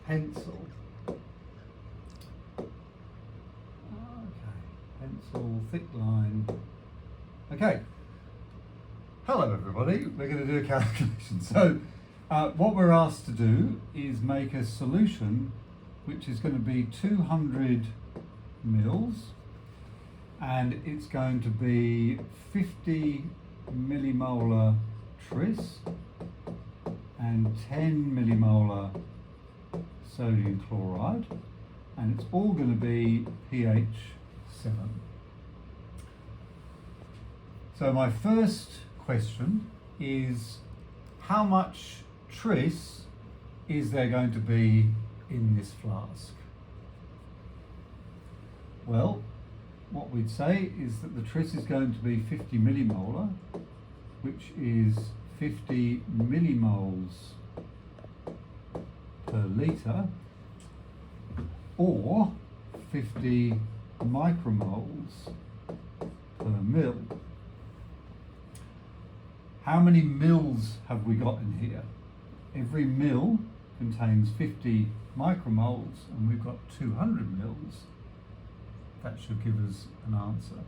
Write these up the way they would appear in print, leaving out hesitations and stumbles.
pencil. Okay, pencil, thick line. Okay. Hello everybody, we're going to do a calculation. So what we're asked to do is make a solution which is going to be 200 mils, and it's going to be 50 millimolar tris and 10 millimolar sodium chloride, and it's all going to be pH 7. So my first question is, how much tris is there going to be in this flask? Well, what we'd say is that the tris is going to be 50 millimolar, which is 50 millimoles per litre, or 50 micromoles per mil. How many mils have we got in here? Every mil contains 50 micromoles, and we've got 200 mils. That should give us an answer.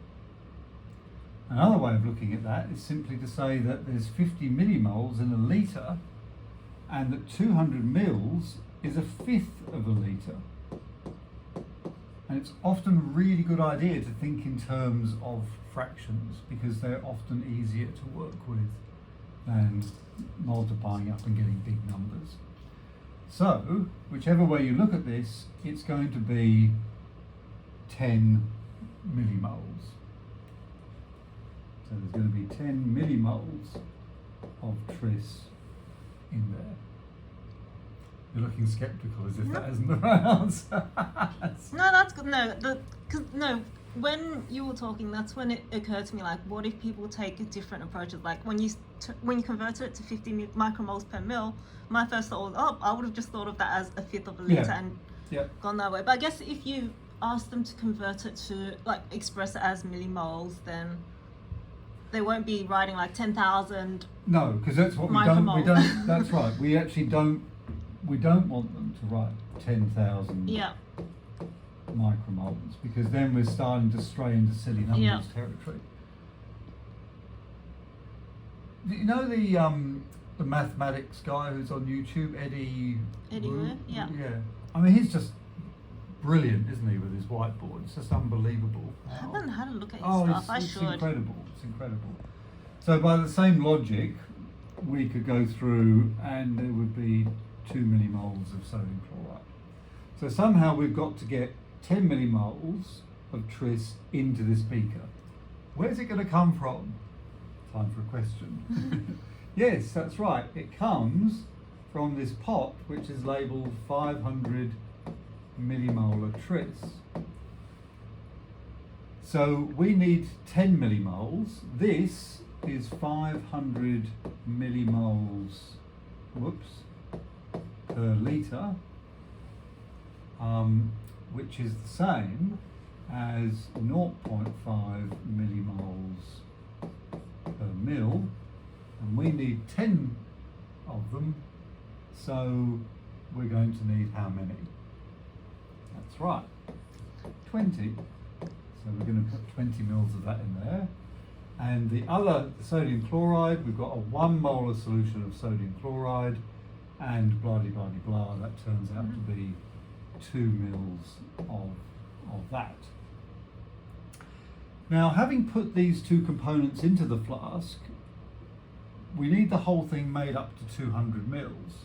Another way of looking at that is simply to say that there's 50 millimoles in a litre, and that 200 mils is a fifth of a litre. And it's often a really good idea to think in terms of fractions, because they're often easier to work with than multiplying up and getting big numbers. So, whichever way you look at this, it's going to be 10 millimoles. So there's going to be 10 millimoles of tris in there. You're looking sceptical as if that isn't the right answer. No, that's good. No, when you were talking, that's when it occurred to me, like, what if people take different approaches? Like, when you convert it to 50 micromoles per mil, my first thought was, oh, I would have just thought of that as a fifth of a litre and gone that way. But I guess if you ask them to convert it to, like, express it as millimoles, then they won't be writing like 10,000. No, because that's what we don't. That's right. We actually don't. We don't want them to write 10,000 micromoles, because then we're starting to stray into silly numbers territory. Do you know the mathematics guy who's on YouTube, Eddie Wu? Yeah. I mean, he's just brilliant, isn't he, with his whiteboard? It's just unbelievable. I haven't had a look at his stuff. I should. It's incredible. It's incredible. So by the same logic, we could go through and there would be 2 millimoles of sodium chloride. So somehow we've got to get 10 millimoles of tris into this beaker. Where's it going to come from? Time for a question. Yes, that's right. It comes from this pot, which is labelled 500 millimolar tris. So we need 10 millimoles. This is 500 millimoles, per litre, which is the same as 0.5 millimoles per mil, and we need 10 of them, so we're going to need how many? That's right, 20. So we're going to put 20 mils of that in there. And the other, sodium chloride, we've got a 1 molar solution of sodium chloride, and blah de blah de blah, that turns out to be 2 mils of that. Now, having put these two components into the flask, we need the whole thing made up to 200 mils.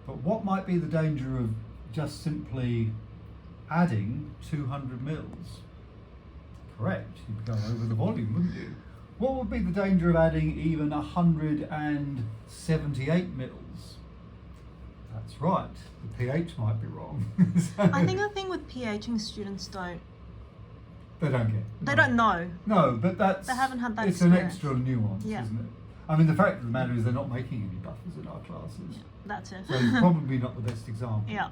But what might be the danger of just simply adding 200 mils? Correct, you'd go over the volume, wouldn't you? What would be the danger of adding even 178 mils? That's right, the pH might be wrong. I think the thing with pHing, students don't. They don't get. They don't know. No, but that's. They haven't had that. It's experience. an extra nuance, isn't it? I mean, the fact of the matter is they're not making any buffers in our classes. Yeah, that's it. So it's probably not the best example. Yeah.